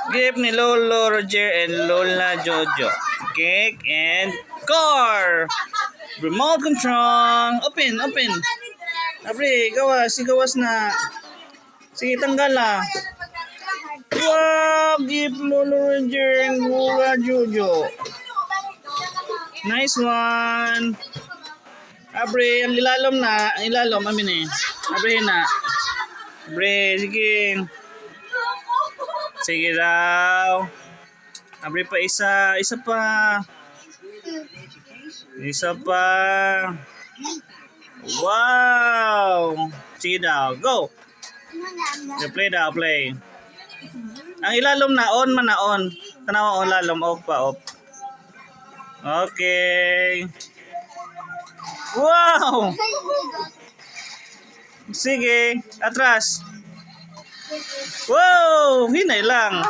Gift ni Lolo Roger and Lola Jojo. Cake and car. Remote control. Open, open. Abre, gawas na. Sige, tanggal na. Wow, gift Lolo Roger and Lola Jojo. Nice one. Abre, ang ilalom na. Ang ilalom, amin eh. Abre na. Abre, sige. Sige daw. Abre pa isa. Isa pa. Isa pa. Wow. Sige daw. Go. Play daw, play. Ang ilalom na. On man na on. Tanawa on lalom. Off pa, off. Okay. Wow. Sige. Atras. Wow. Hinay lang.